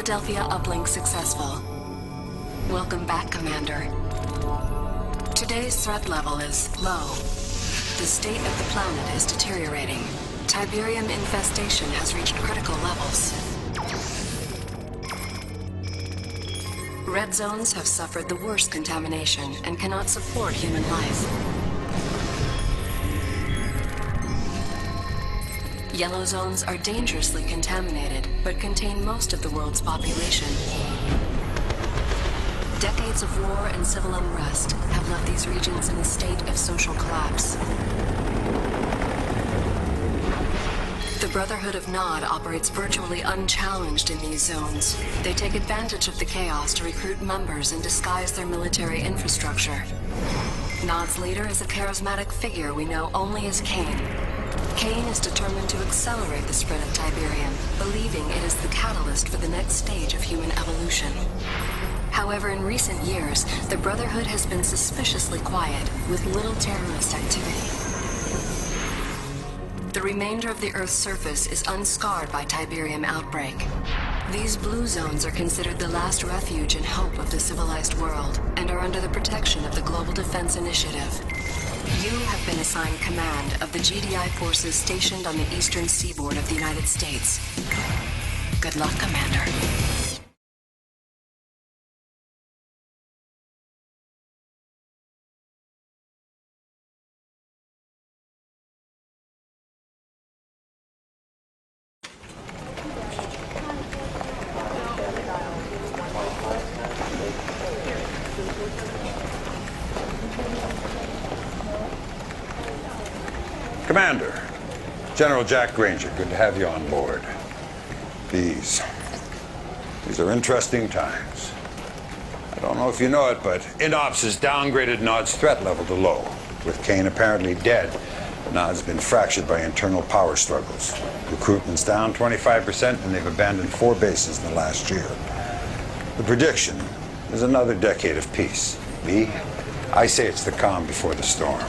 Philadelphia uplink successful. Welcome back, Commander. Today's threat level is low. The state of the planet is deteriorating. Tiberium infestation has reached critical levels. Red zones have suffered the worst contamination and cannot support human life. Yellow zones are dangerously contaminated, but contain most of the world's population. Decades of war and civil unrest have left these regions in a state of social collapse. The Brotherhood of Nod operates virtually unchallenged in these zones. They take advantage of the chaos to recruit members and disguise their military infrastructure. Nod's leader is a charismatic figure we know only as Kane. Kane is determined to accelerate the spread of Tiberium, believing it is the catalyst for the next stage of human evolution. However, in recent years, the Brotherhood has been suspiciously quiet, with little terrorist activity. The remainder of the Earth's surface is unscarred by Tiberium outbreak. These blue zones are considered the last refuge and hope of the civilized world, and are under the protection of the Global Defense Initiative. You have been assigned command of the GDI forces stationed on the eastern seaboard of the United States. Good luck, Commander. Commander, General Jack Granger, good to have you on board. These are interesting times. I don't know if you know it, but INOPS has downgraded Nod's threat level to low. With Kane apparently dead, Nod's been fractured by internal power struggles. Recruitment's down 25%, and they've abandoned 4 bases in the last year. The prediction is another decade of peace. Me, I say it's the calm before the storm.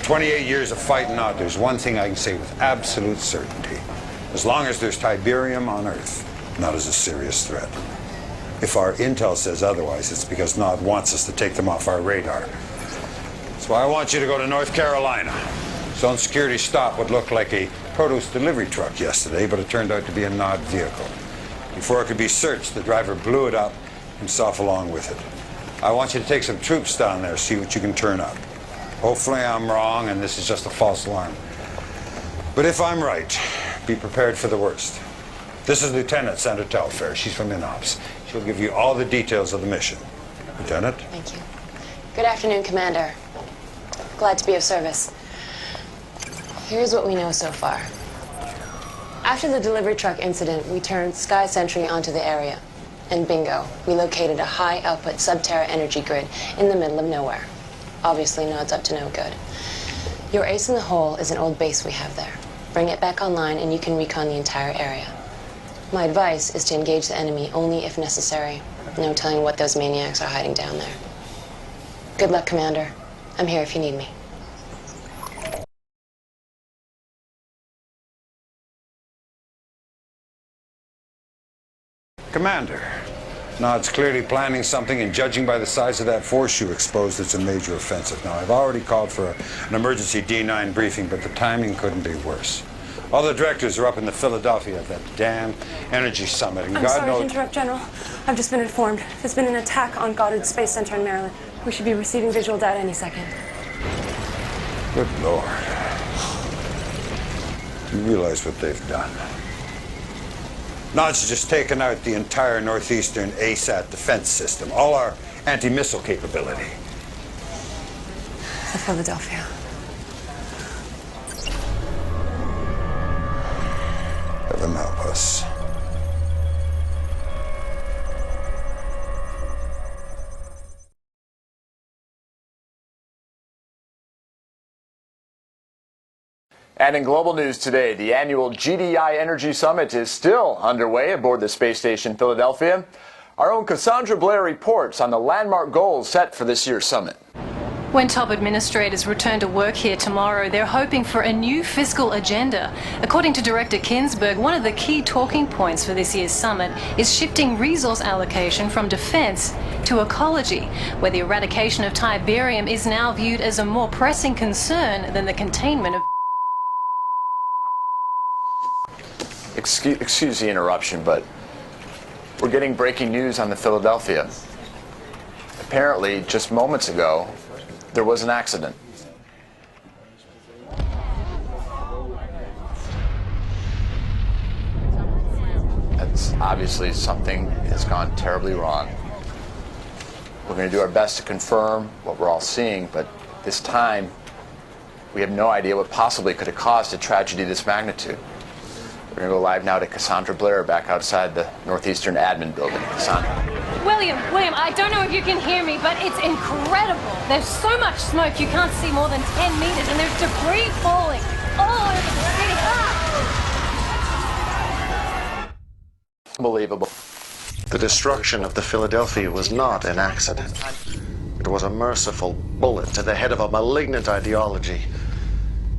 28 years of fighting out, there's one thing I can say with absolute certainty. As long as there's Tiberium on Earth, Nod is a serious threat. If our intel says otherwise, it's because Nod wants us to take them off our radar. That's why I want you to go to North Carolina. Zone security stopped what looked like a produce delivery truck yesterday, but it turned out to be a Nod vehicle. Before it could be searched, the driver blew it up, himself along with it. I want you to take some troops down there, see what you can turn up. Hopefully I'm wrong and this is just a false alarm. But if I'm right, be prepared for the worst. This is Lieutenant Sandra Telfair. She's from INOPS. She'll give you all the details of the mission. Lieutenant? Thank you. Good afternoon, Commander. Glad to be of service. Here's what we know so far. After the delivery truck incident, we turned Sky Sentry onto the area. And bingo, we located a high-output sub-Terra energy grid in the middle of nowhere. Obviously, Nod's up to no good. Your ace in the hole is an old base we have there. Bring it back online and you can recon the entire area. My advice is to engage the enemy only if necessary. No telling what those maniacs are hiding down there. Good luck, Commander. I'm here if you need me. Commander, Nod's clearly planning something, and judging by the size of that force you exposed, it's a major offensive. Now, I've already called for an emergency D9 briefing, but the timing couldn't be worse. All the directors are up in the Philadelphia at that damn energy summit, and I'm sorry to interrupt, General. I've just been informed. There's been an attack on Goddard Space Center in Maryland. We should be receiving visual data any second. Good Lord. You realize what they've done? Nod's just taken out the entire northeastern ASAT defense system, all our anti-missile capability. The Philadelphia. Heaven help us. And in global news today, the annual GDI Energy Summit is still underway aboard the space station Philadelphia. Our own Cassandra Blair reports on the landmark goals set for this year's summit. When top administrators return to work here tomorrow, they're hoping for a new fiscal agenda. According to Director Kinsberg, one of the key talking points for this year's summit is shifting resource allocation from defense to ecology, where the eradication of Tiberium is now viewed as a more pressing concern than the containment of... Excuse the interruption, but we're getting breaking news on the Philadelphia. Apparently, just moments ago, there was an accident. That's obviously something has gone terribly wrong. We're going to do our best to confirm what we're all seeing, but this time, we have no idea what possibly could have caused a tragedy of this magnitude. We're going to go live now to Cassandra Blair back outside the Northeastern Admin Building. Cassandra. William, I don't know if you can hear me, but it's incredible. There's so much smoke you can't see more than 10 meters, and there's debris falling all over the city. Unbelievable. The destruction of the Philadelphia was not an accident. It was a merciful bullet to the head of a malignant ideology.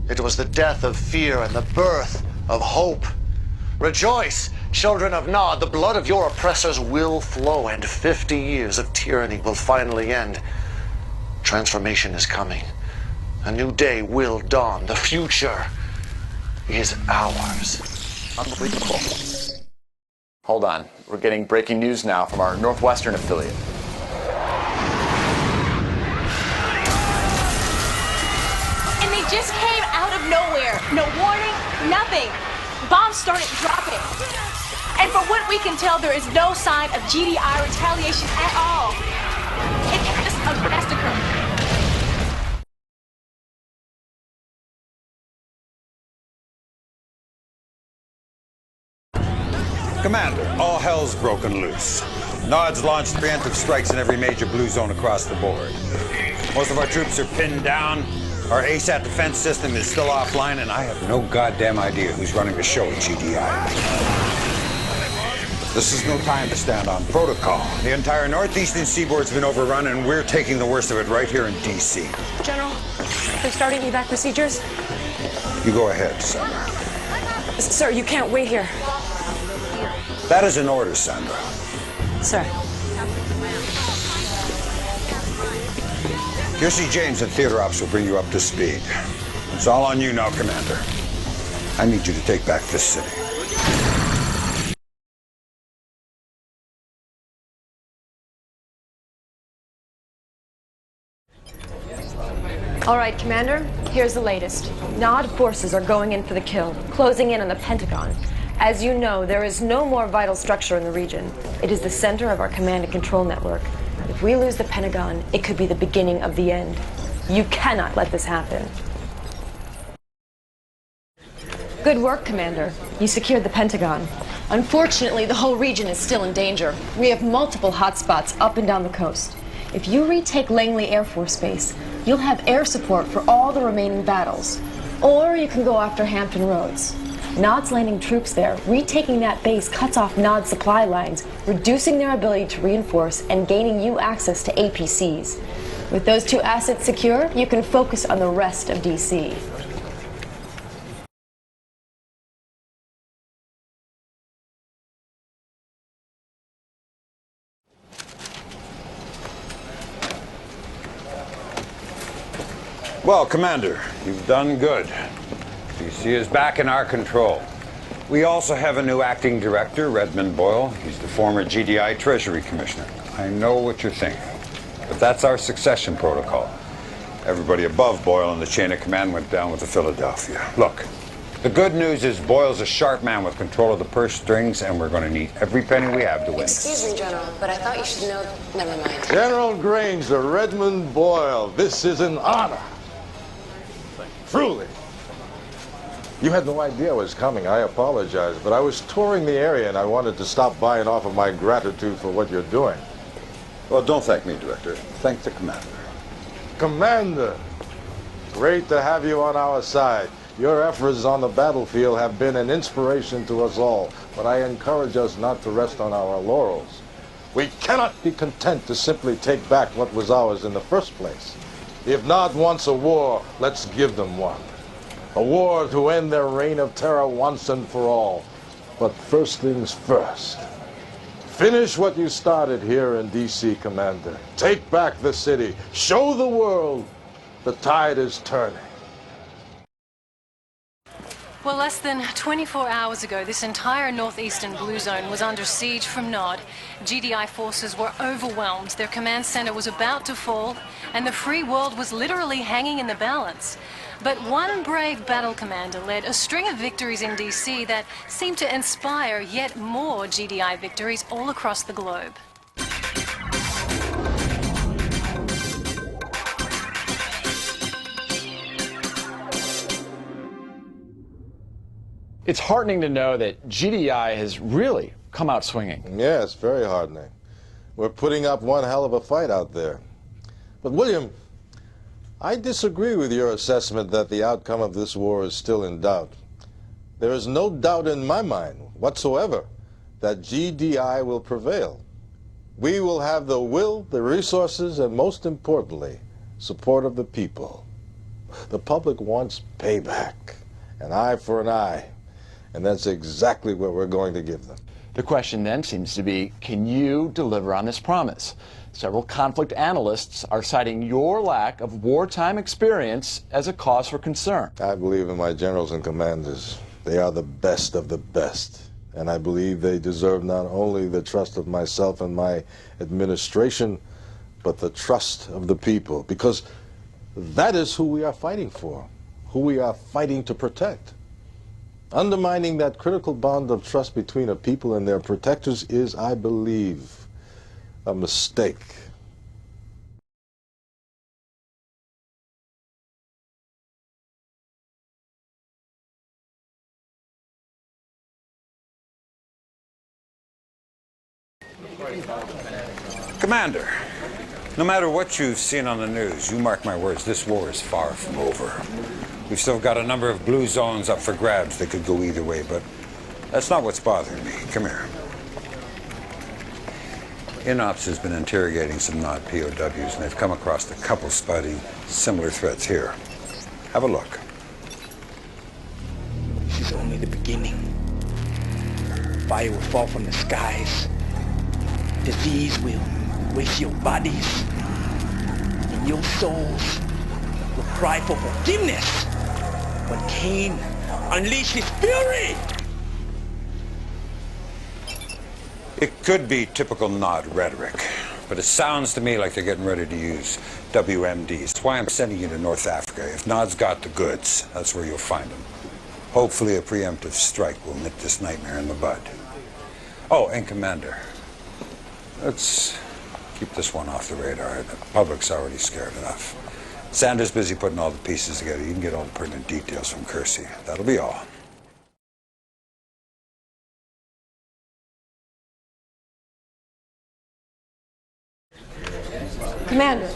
It was the death of fear and the birth of hope. Rejoice, children of Nod, the blood of your oppressors will flow, and 50 years of tyranny will finally end. Transformation is coming. A new day will dawn. The future is ours. Unbelievable. Hold on. We're getting breaking news now from our Northwestern affiliate. And they just came out of nowhere. No warning, nothing. Bombs started dropping. And from what we can tell, there is no sign of GDI retaliation at all. It's just a massacre. Commander, all hell's broken loose. Nod's launched preemptive strikes in every major blue zone across the board. Most of our troops are pinned down. Our ASAT defense system is still offline, and I have no goddamn idea who's running the show at GDI. This is no time to stand on protocol. The entire northeastern seaboard's been overrun, and we're taking the worst of it right here in D.C. General, they're starting evac procedures. You go ahead, Sandra. Sir, you can't wait here. That is an order, Sandra. Sir. Jesse James and Theater Ops will bring you up to speed. It's all on you now, Commander. I need you to take back this city. All right, Commander, here's the latest. Nod forces are going in for the kill, closing in on the Pentagon. As you know, there is no more vital structure in the region. It is the center of our command and control network. If we lose the Pentagon, it could be the beginning of the end. You cannot let this happen. Good work, Commander. You secured the Pentagon. Unfortunately, the whole region is still in danger. We have multiple hotspots up and down the coast. If you retake Langley Air Force Base, you'll have air support for all the remaining battles. Or you can go after Hampton Roads. Nod's landing troops there. Retaking that base cuts off Nod's supply lines, reducing their ability to reinforce and gaining you access to APCs. With those two assets secure, you can focus on the rest of DC. Well, Commander, you've done good. DC is back in our control. We also have a new acting director, Redmond Boyle. He's the former GDI Treasury Commissioner. I know what you're thinking, but that's our succession protocol. Everybody above Boyle in the chain of command went down with the Philadelphia. Look, the good news is Boyle's a sharp man with control of the purse strings, and we're going to need every penny we have to win. Excuse me, General, but I thought you should know... Never mind. General Granger, Redmond Boyle, this is an honor. Truly. You had no idea I was coming. I apologize, but I was touring the area and I wanted to stop by and offer my gratitude for what you're doing. Well, don't thank me, Director. Thank the Commander. Commander, great to have you on our side. Your efforts on the battlefield have been an inspiration to us all, but I encourage us not to rest on our laurels. We cannot be content to simply take back what was ours in the first place. If Nod wants a war, let's give them one. A war to end their reign of terror once and for all. But first things first. Finish what you started here in D.C., Commander. Take back the city. Show the world the tide is turning. Well, less than 24 hours ago, this entire northeastern blue zone was under siege from Nod. GDI forces were overwhelmed, their command center was about to fall, and the free world was literally hanging in the balance. But one brave battle commander led a string of victories in DC that seemed to inspire yet more GDI victories all across the globe. It's heartening to know that GDI has really come out swinging. Yeah, it's very heartening. We're putting up one hell of a fight out there. But William, I disagree with your assessment that the outcome of this war is still in doubt. There is no doubt in my mind whatsoever that GDI will prevail. We will have the will, the resources, and most importantly, support of the people. The public wants payback, an eye for an eye. And that's exactly what we're going to give them. The question then seems to be, can you deliver on this promise? Several conflict analysts are citing your lack of wartime experience as a cause for concern. I believe in my generals and commanders. They are the best of the best. And I believe they deserve not only the trust of myself and my administration, but the trust of the people. Because that is who we are fighting for, who we are fighting to protect. Undermining that critical bond of trust between a people and their protectors is, I believe, a mistake. Commander, no matter what you've seen on the news, you mark my words, this war is far from over. We've still got a number of blue zones up for grabs that could go either way, but that's not what's bothering me. Come here. INOPS has been interrogating some Nod POWs, and they've come across a couple spotty similar threats here. Have a look. This is only the beginning. Fire will fall from the skies. Disease will waste your bodies, and your souls will cry for forgiveness. When Cain unleashed his fury! It could be typical Nod rhetoric, but it sounds to me like they're getting ready to use WMDs. That's why I'm sending you to North Africa. If Nod's got the goods, that's where you'll find them. Hopefully a preemptive strike will nip this nightmare in the bud. Oh, and Commander, let's keep this one off the radar. The public's already scared enough. Sanders busy putting all the pieces together. You can get all the pertinent details from Kersey. That'll be all. Commander,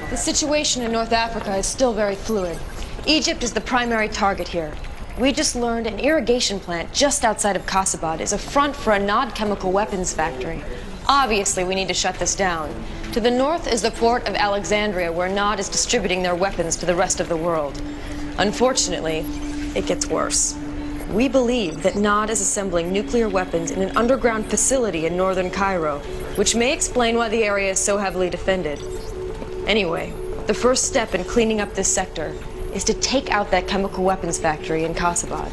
the situation in North Africa is still very fluid. Egypt is the primary target here. We just learned an irrigation plant just outside of Kasabad is a front for a Nod chemical weapons factory. Obviously, we need to shut this down. To the north is the port of Alexandria, where Nod is distributing their weapons to the rest of the world. Unfortunately, it gets worse. We believe that Nod is assembling nuclear weapons in an underground facility in northern Cairo, which may explain why the area is so heavily defended. Anyway, the first step in cleaning up this sector is to take out that chemical weapons factory in Kasabad.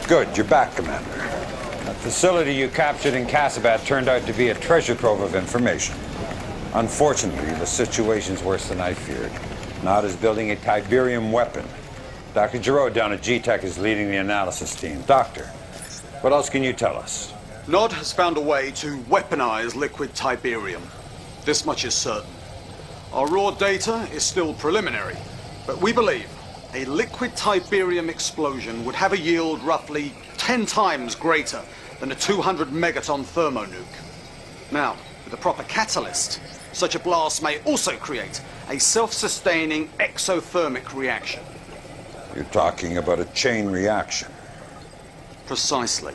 Good, you're back, Commander. That facility you captured in Kasabad turned out to be a treasure trove of information. Unfortunately, the situation's worse than I feared. Nod is building a Tiberium weapon. Dr. Giroux down at GTEC is leading the analysis team. Doctor, what else can you tell us? Nod has found a way to weaponize liquid Tiberium. This much is certain. Our raw data is still preliminary, but we believe a liquid Tiberium explosion would have a yield roughly 10 times greater than a 200 megaton thermonuke. Now, with a proper catalyst, such a blast may also create a self-sustaining exothermic reaction. You're talking about a chain reaction. Precisely.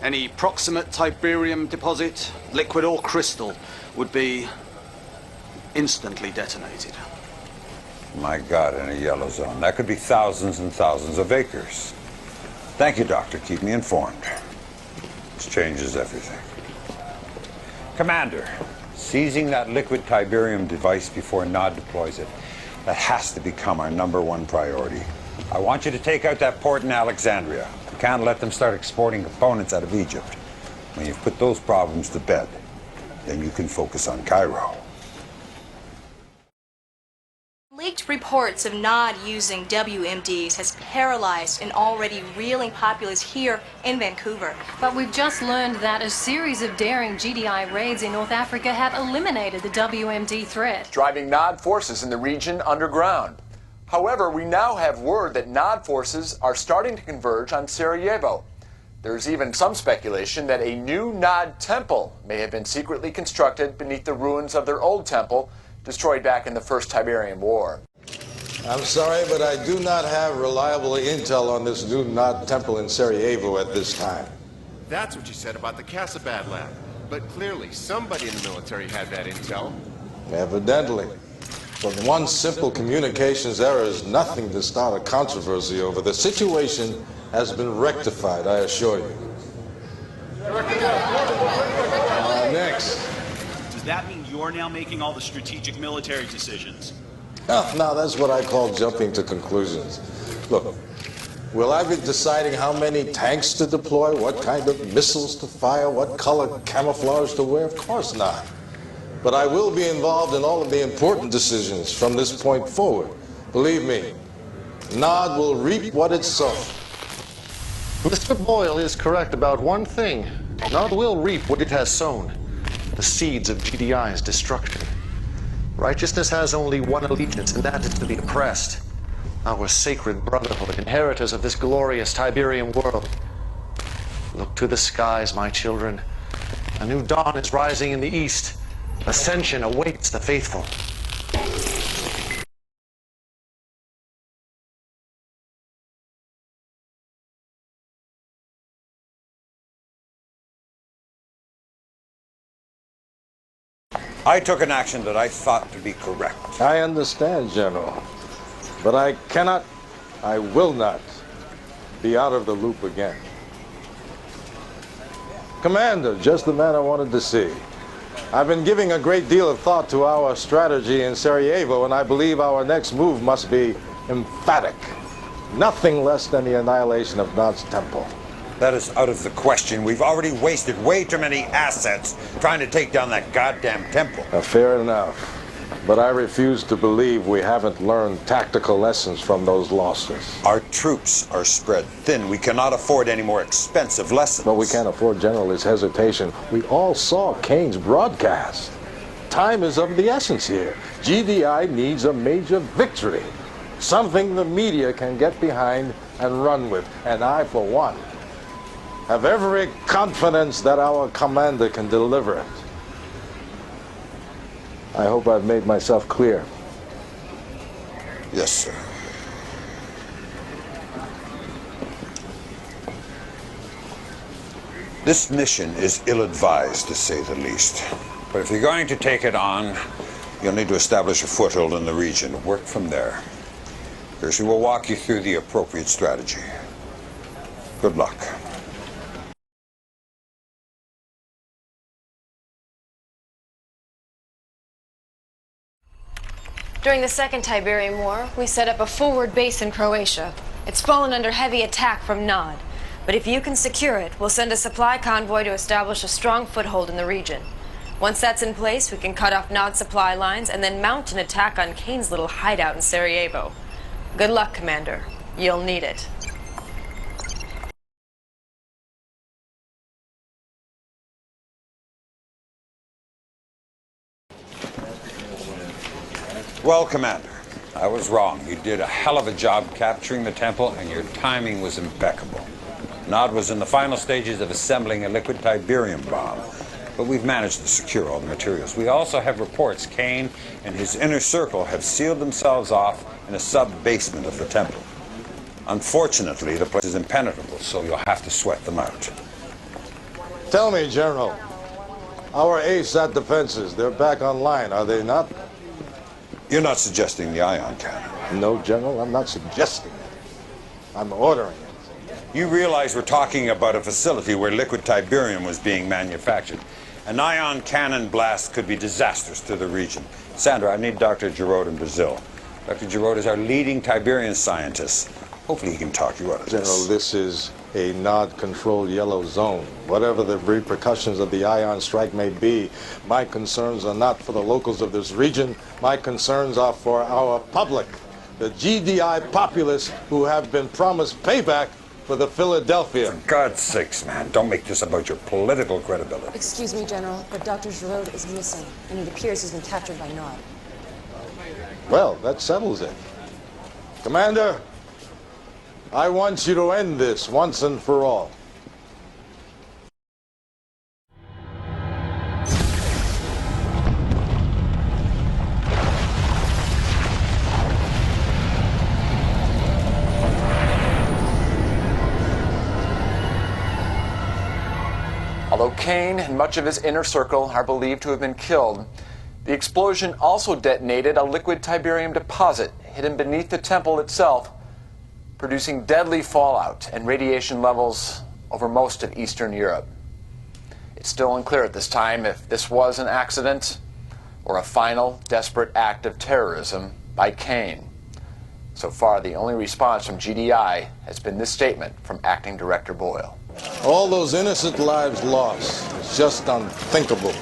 Any proximate Tiberium deposit, liquid or crystal, would be instantly detonated. My God, in a yellow zone. That could be thousands and thousands of acres. Thank you, Doctor. Keep me informed. This changes everything. Commander, seizing that liquid Tiberium device before Nod deploys it, that has to become our #1 priority. I want you to take out that port in Alexandria. We can't let them start exporting components out of Egypt. When you've put those problems to bed, then you can focus on Cairo. Leaked reports of Nod using WMDs has paralyzed an already reeling populace here in Vancouver. But we've just learned that a series of daring GDI raids in North Africa have eliminated the WMD threat, driving Nod forces in the region underground. However, we now have word that Nod forces are starting to converge on Sarajevo. There's even some speculation that a new Nod temple may have been secretly constructed beneath the ruins of their old temple, destroyed back in the First Tiberium War. I'm sorry, but I do not have reliable intel on this new Nod temple in Sarajevo at this time. That's what you said about the Casabad lab. But clearly, somebody in the military had that intel. Evidently. But one simple communications error is nothing to start a controversy over. The situation has been rectified, I assure you. Next. Does that mean you're now making all the strategic military decisions? Oh, now that's what I call jumping to conclusions. Look, will I be deciding how many tanks to deploy, what kind of missiles to fire, what color camouflage to wear? Of course not. But I will be involved in all of the important decisions from this point forward. Believe me, Nod will reap what it sows. Mr. Boyle is correct about one thing. Nod will reap what it has sown. The seeds of GDI's destruction. Righteousness has only one allegiance, and that is to the oppressed. Our sacred brotherhood, inheritors of this glorious Tiberium world. Look to the skies, my children. A new dawn is rising in the east. Ascension awaits the faithful. I took an action that I thought to be correct. I understand, General. But I cannot, I will not be out of the loop again. Commander, just the man I wanted to see. I've been giving a great deal of thought to our strategy in Sarajevo, and I believe our next move must be emphatic. Nothing less than the annihilation of Nod's temple. That is out of the question. We've already wasted way too many assets trying to take down that goddamn temple. Fair enough. But I refuse to believe we haven't learned tactical lessons from those losses. Our troops are spread thin. We cannot afford any more expensive lessons. But we can't afford General his hesitation. We all saw Kane's broadcast. Time is of the essence here. GDI needs a major victory. Something the media can get behind and run with. And I, for one, have every confidence that our commander can deliver it. I hope I've made myself clear. Yes, sir. This mission is ill-advised, to say the least. But if you're going to take it on, you'll need to establish a foothold in the region. Work from there. Percy will walk you through the appropriate strategy. Good luck. During the Second Tiberium War, we set up a forward base in Croatia. It's fallen under heavy attack from Nod. But if you can secure it, we'll send a supply convoy to establish a strong foothold in the region. Once that's in place, we can cut off Nod's supply lines and then mount an attack on Kane's little hideout in Sarajevo. Good luck, Commander. You'll need it. Well, Commander, I was wrong. You did a hell of a job capturing the temple, and your timing was impeccable. Nod was in the final stages of assembling a liquid Tiberium bomb, but we've managed to secure all the materials. We also have reports Kane and his inner circle have sealed themselves off in a sub-basement of the temple. Unfortunately, the place is impenetrable, so you'll have to sweat them out. Tell me, General, our ASAT defenses, they're back online, are they not? You're not suggesting the ion cannon? No, General, I'm not suggesting it. I'm ordering it. You realize we're talking about a facility where liquid Tiberium was being manufactured. An ion cannon blast could be disastrous to the region. Sandra, I need Dr. Giroud in Brazil. Dr. Giroud is our leading Tiberian scientist. Hopefully he can talk you out of this. General, this is a Nod-controlled yellow zone. Whatever the repercussions of the ion strike may be, my concerns are not for the locals of this region. My concerns are for our public, the GDI populace who have been promised payback for the Philadelphia. For God's sakes, man, don't make this about your political credibility. Excuse me, General, but Dr. Giroud is missing, and it appears he's been captured by Nod. Well, that settles it. Commander, I want you to end this once and for all. Although Kane and much of his inner circle are believed to have been killed, the explosion also detonated a liquid Tiberium deposit hidden beneath the temple itself, producing deadly fallout and radiation levels over most of Eastern Europe. It's still unclear at this time if this was an accident or a final, desperate act of terrorism by Kane. So far, the only response from GDI has been this statement from Acting Director Boyle. All those innocent lives lost. It's just unthinkable.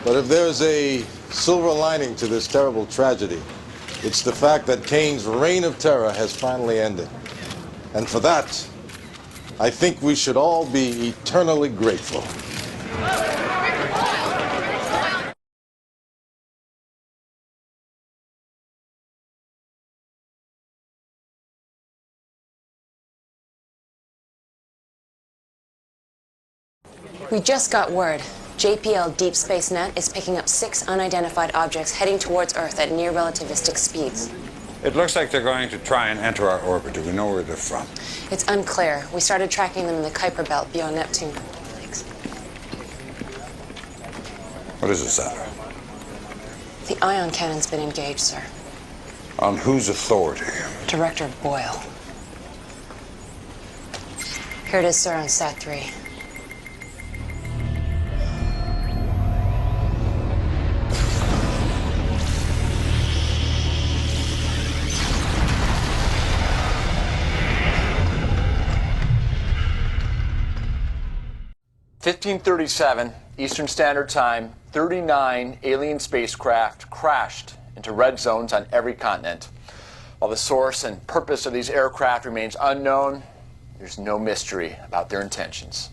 But if there's a silver lining to this terrible tragedy, it's the fact that Kane's reign of terror has finally ended. And for that, I think we should all be eternally grateful. We just got word. JPL Deep Space Net is picking up 6 unidentified objects heading towards Earth at near relativistic speeds. It looks like they're going to try and enter our orbit. Do we know where they're from? It's unclear. We started tracking them in the Kuiper Belt beyond Neptune. Thanks. What is it, Sandra? The ion cannon's been engaged, sir. On whose authority? Director Boyle. Here it is, sir, on Sat 3. (1537) Eastern Standard Time, 39 alien spacecraft crashed into red zones on every continent. While the source and purpose of these aircraft remains unknown, there's no mystery about their intentions.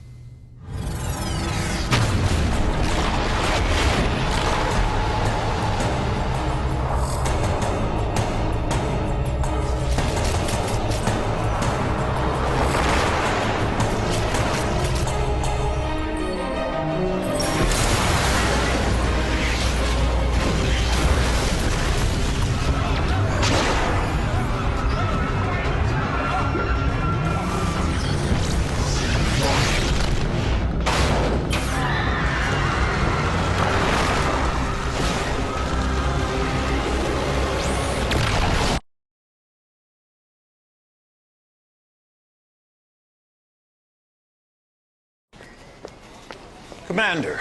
Commander,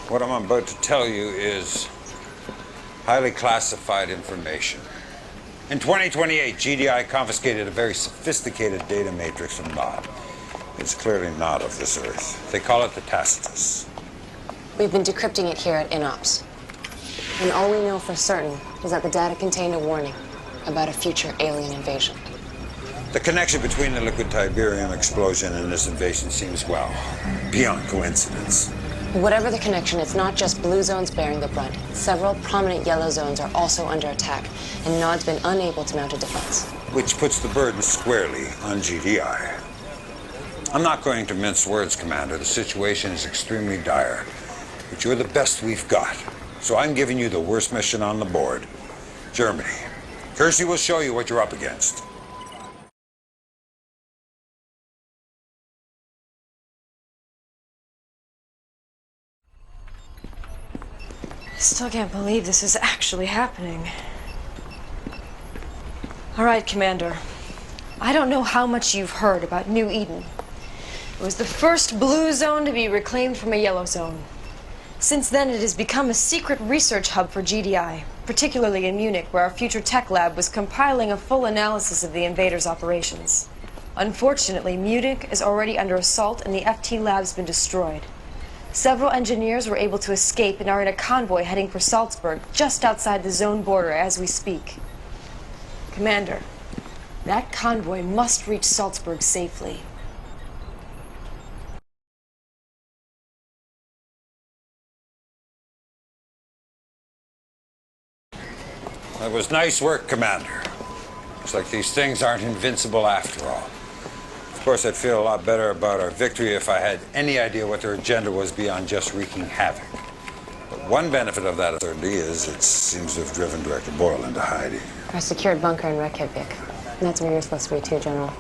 what I'm about to tell you is highly classified information. In 2028, GDI confiscated a very sophisticated data matrix from Nod. It's clearly not of this Earth. They call it the Tacitus. We've been decrypting it here at INOPS. And all we know for certain is that the data contained a warning about a future alien invasion. The connection between the liquid Tiberium explosion and this invasion seems, well, beyond coincidence. Whatever the connection, it's not just blue zones bearing the brunt. Several prominent yellow zones are also under attack, and Nod's been unable to mount a defense. Which puts the burden squarely on GDI. I'm not going to mince words, Commander. The situation is extremely dire. But you're the best we've got. So I'm giving you the worst mission on the board. Germany. Kersey will show you what you're up against. Still can't believe this is actually happening. All right, Commander. I don't know how much you've heard about New Eden. It was the first blue zone to be reclaimed from a yellow zone. Since then, it has become a secret research hub for GDI, particularly in Munich, where our future tech lab was compiling a full analysis of the invaders' operations. Unfortunately, Munich is already under assault and the FT lab's been destroyed. Several engineers were able to escape and are in a convoy heading for Salzburg, just outside the zone border as we speak. Commander, that convoy must reach Salzburg safely. That was nice work, Commander. Looks like these things aren't invincible after all. Of course, I'd feel a lot better about our victory if I had any idea what their agenda was beyond just wreaking havoc. But one benefit of that certainty is it seems to have driven Director Boyle into hiding. Our secured bunker in Reykjavik. And that's where you're supposed to be too, General.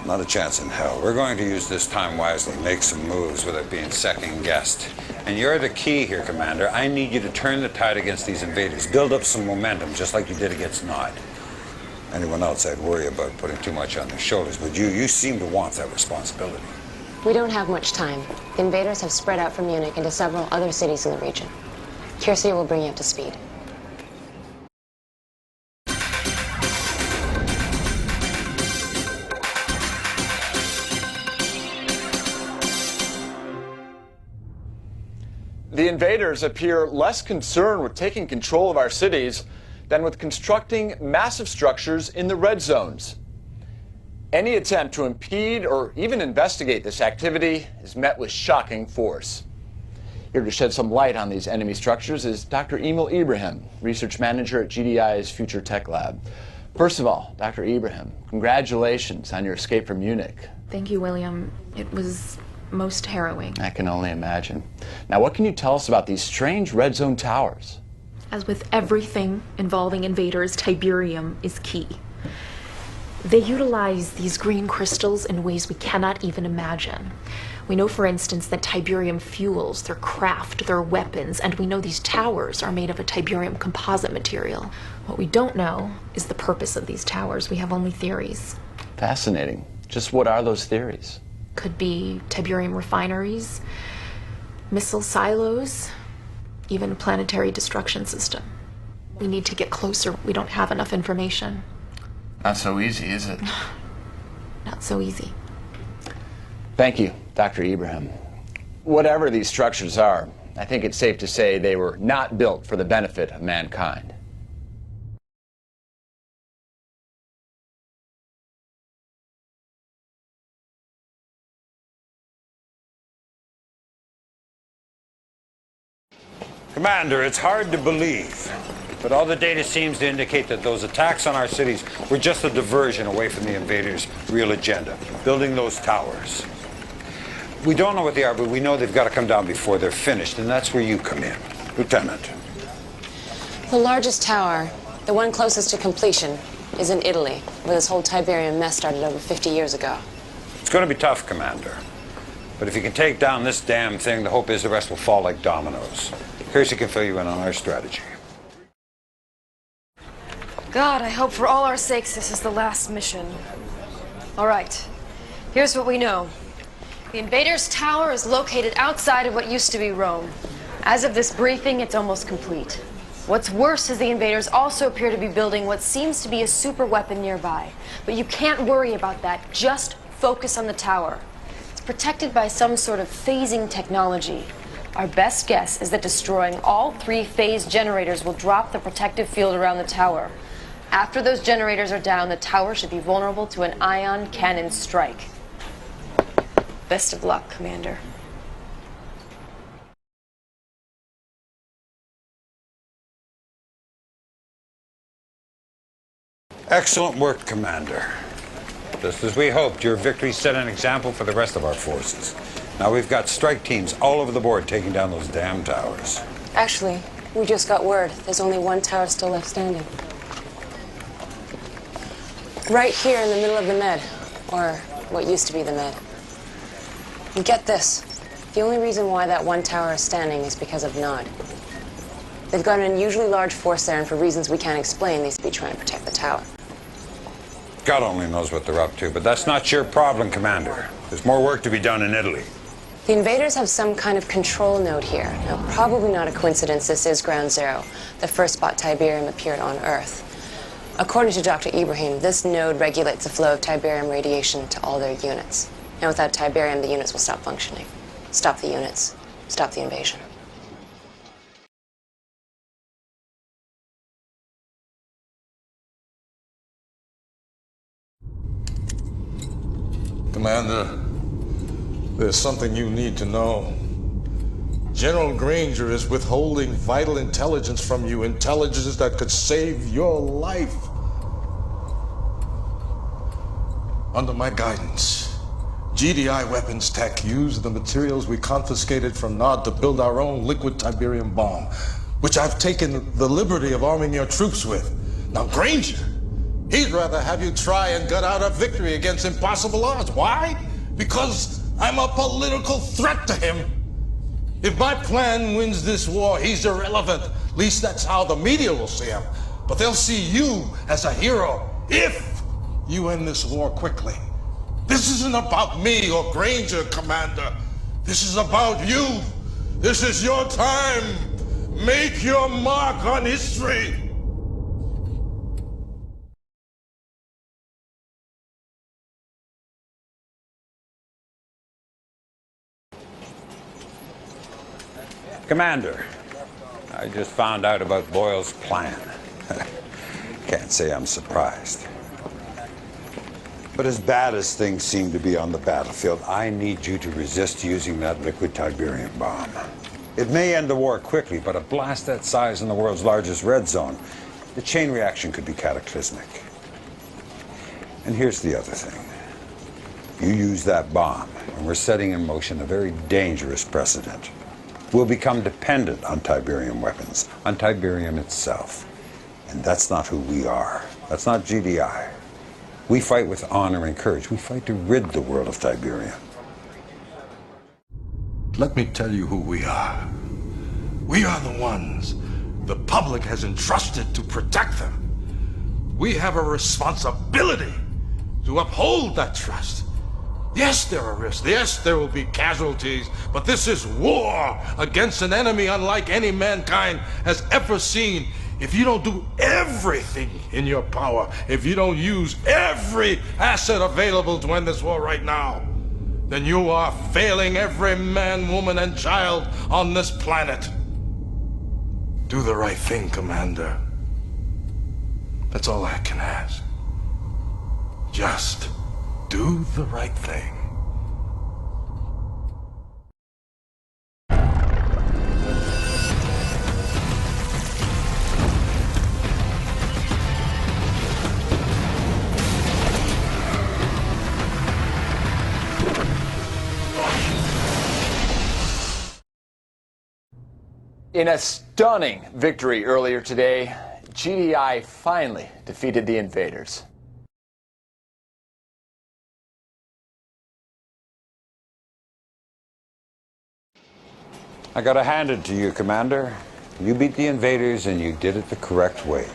Not a chance in hell. We're going to use this time wisely, make some moves without being second-guessed. And you're the key here, Commander. I need you to turn the tide against these invaders. Build up some momentum, just like you did against Nod. Anyone else, I'd worry about putting too much on their shoulders, but you seem to want that responsibility. We don't have much time. The invaders have spread out from Munich into several other cities in the region. Kiersey will bring you up to speed. The invaders appear less concerned with taking control of our cities than with constructing massive structures in the red zones. Any attempt to impede or even investigate this activity is met with shocking force. Here to shed some light on these enemy structures is Dr. Emil Ibrahim, research manager at GDI's Future Tech Lab. First of all, Dr. Ibrahim, congratulations on your escape from Munich. Thank you, William. It was most harrowing. I can only imagine. Now, what can you tell us about these strange red zone towers? As with everything involving invaders, Tiberium is key. They utilize these green crystals in ways we cannot even imagine. We know, for instance, that Tiberium fuels their craft, their weapons, and we know these towers are made of a Tiberium composite material. What we don't know is the purpose of these towers. We have only theories. Fascinating. Just what are those theories? Could be Tiberium refineries, missile silos, even a planetary destruction system. We need to get closer. We don't have enough information. Not so easy, is it? Not so easy. Thank you, Dr. Ibrahim. Whatever these structures are, I think it's safe to say they were not built for the benefit of mankind. Commander, it's hard to believe, but all the data seems to indicate that those attacks on our cities were just a diversion away from the invaders' real agenda, building those towers. We don't know what they are, but we know they've got to come down before they're finished, and that's where you come in, Lieutenant. The largest tower, the one closest to completion, is in Italy, where this whole Tiberium mess started over 50 years ago. It's going to be tough, Commander. But if you can take down this damn thing, the hope is the rest will fall like dominoes. Kiersey can fill you in on our strategy. God, I hope for all our sakes this is the last mission. All right, here's what we know. The invaders' tower is located outside of what used to be Rome. As of this briefing, it's almost complete. What's worse is the invaders also appear to be building what seems to be a super weapon nearby. But you can't worry about that. Just focus on the tower. It's protected by some sort of phasing technology. Our best guess is that destroying all 3 phase generators will drop the protective field around the tower. After those generators are down, the tower should be vulnerable to an ion cannon strike. Best of luck, Commander. Excellent work, Commander. Just as we hoped, your victory set an example for the rest of our forces. Now we've got strike teams all over the board taking down those damn towers. Actually, we just got word. There's only one tower still left standing. Right here in the middle of the Med, or what used to be the Med. And get this, the only reason why that one tower is standing is because of Nod. They've got an unusually large force there, and for reasons we can't explain, they seem to be trying to protect the tower. God only knows what they're up to, but that's not your problem, Commander. There's more work to be done in Italy. The invaders have some kind of control node here. Now, probably not a coincidence this is Ground Zero, the first spot Tiberium appeared on Earth. According to Dr. Ibrahim, this node regulates the flow of Tiberium radiation to all their units. And without Tiberium, the units will stop functioning. Stop the units. Stop the invasion. Commander, there's something you need to know. General Granger is withholding vital intelligence from you, intelligence that could save your life. Under my guidance, GDI weapons tech used the materials we confiscated from Nod to build our own liquid Tiberium bomb, which I've taken the liberty of arming your troops with. Now, Granger, he'd rather have you try and gut out a victory against impossible odds. Why? Because I'm a political threat to him. If my plan wins this war, he's irrelevant. At least that's how the media will see him. But they'll see you as a hero if you end this war quickly. This isn't about me or Granger, Commander. This is about you. This is your time. Make your mark on history. Commander, I just found out about Boyle's plan. Can't say I'm surprised. But as bad as things seem to be on the battlefield, I need you to resist using that liquid Tiberium bomb. It may end the war quickly, but a blast that size in the world's largest red zone, the chain reaction could be cataclysmic. And here's the other thing. You use that bomb, and we're setting in motion a very dangerous precedent. We'll become dependent on Tiberium weapons, on Tiberium itself. And that's not who we are. That's not GDI. We fight with honor and courage. We fight to rid the world of Tiberium. Let me tell you who we are. We are the ones the public has entrusted to protect them. We have a responsibility to uphold that trust. Yes, there are risks. Yes, there will be casualties. But this is war against an enemy unlike any mankind has ever seen. If you don't do everything in your power, if you don't use every asset available to end this war right now, then you are failing every man, woman, and child on this planet. Do the right thing, Commander. That's all I can ask. Just do the right thing. In a stunning victory earlier today, GDI finally defeated the invaders. I gotta hand it to you, Commander. You beat the invaders and you did it the correct way.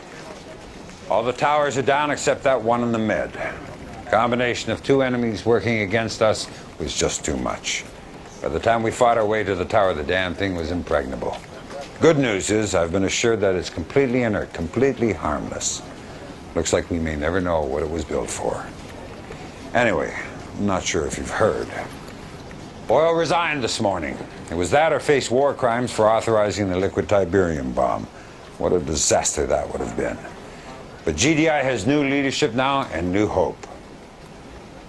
All the towers are down except that one in the mid. The combination of two enemies working against us was just too much. By the time we fought our way to the tower, the damn thing was impregnable. Good news is I've been assured that it's completely inert, completely harmless. Looks like we may never know what it was built for. Anyway, I'm not sure if you've heard. Boyle resigned this morning. It was that or face war crimes for authorizing the liquid Tiberium bomb. What a disaster that would have been. But GDI has new leadership now and new hope.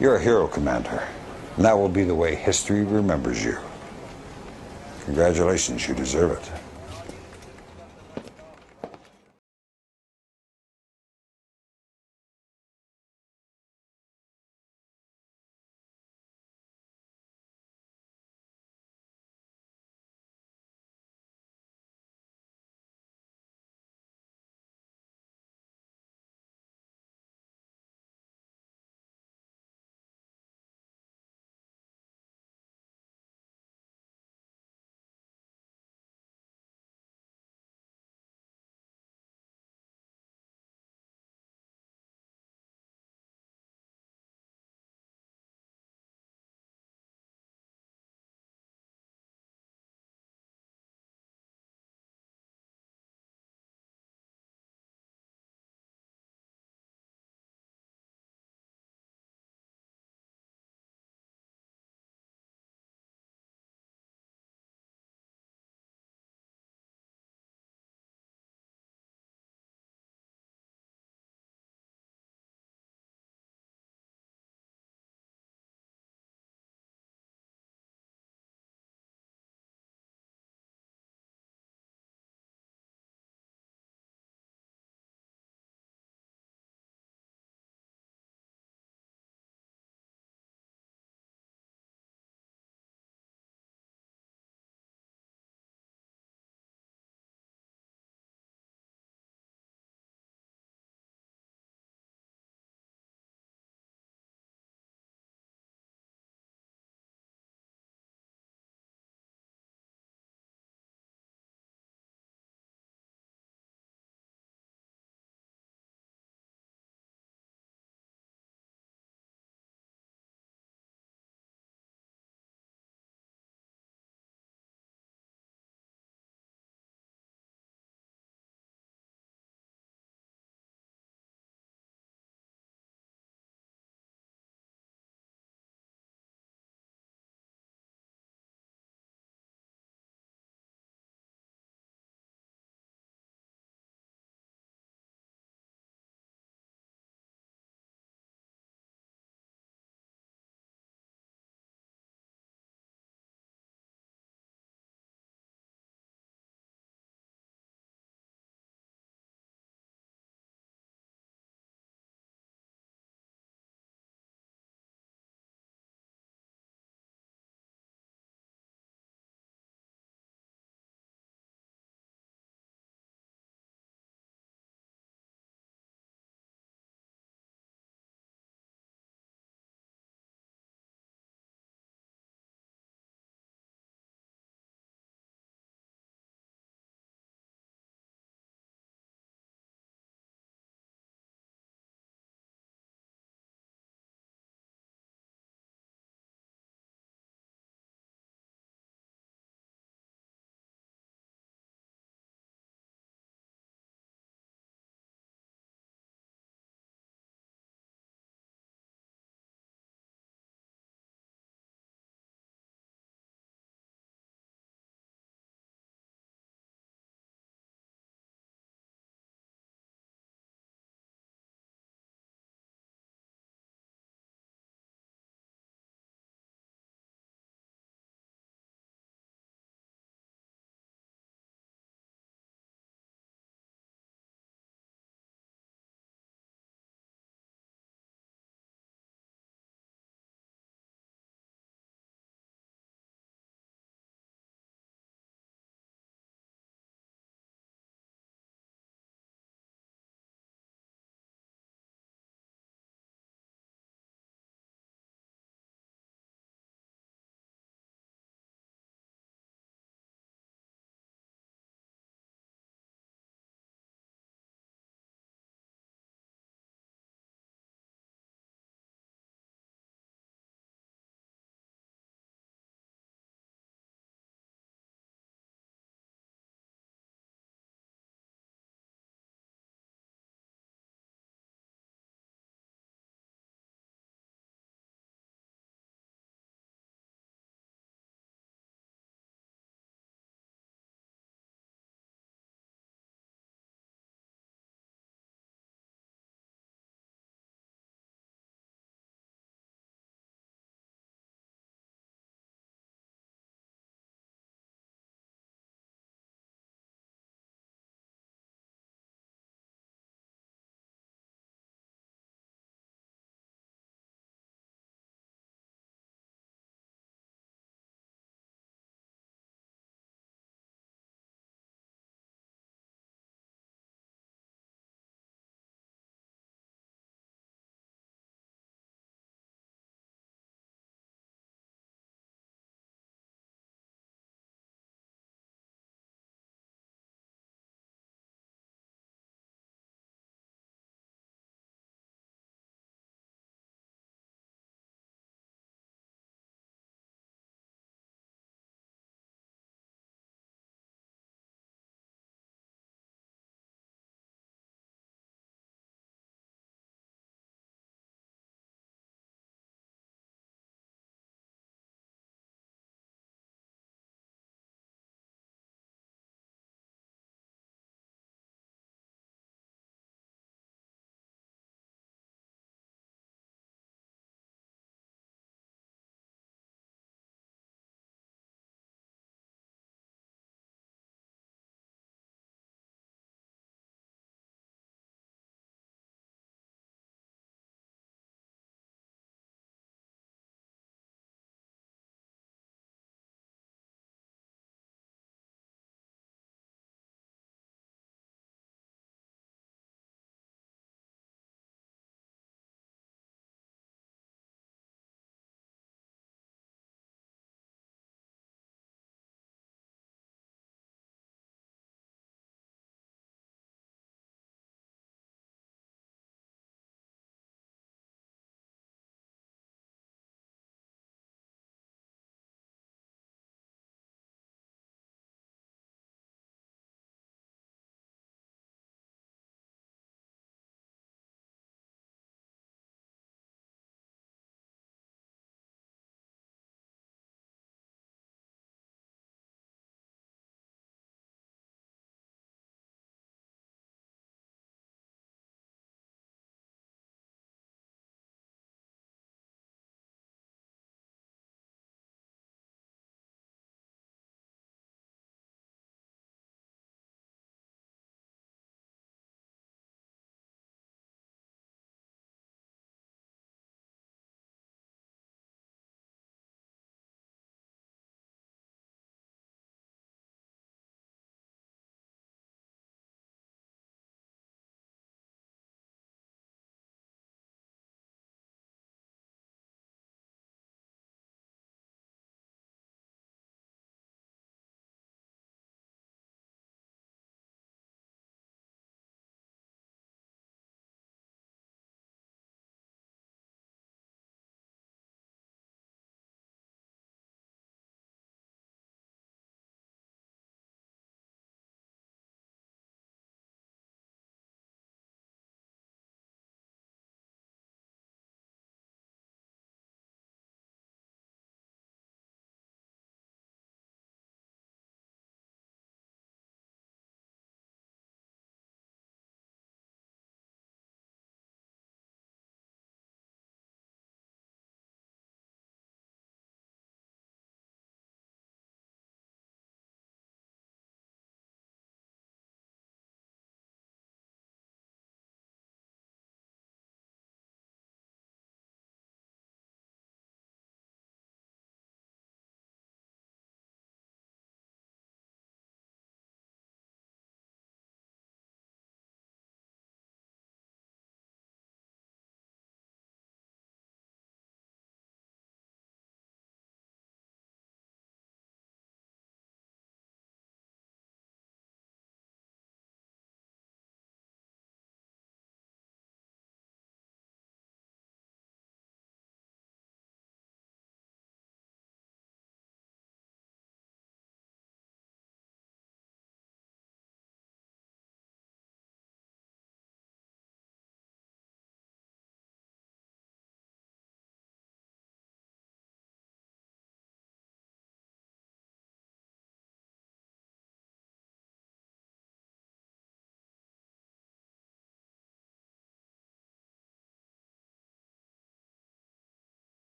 You're a hero, Commander, and that will be the way history remembers you. Congratulations, you deserve it.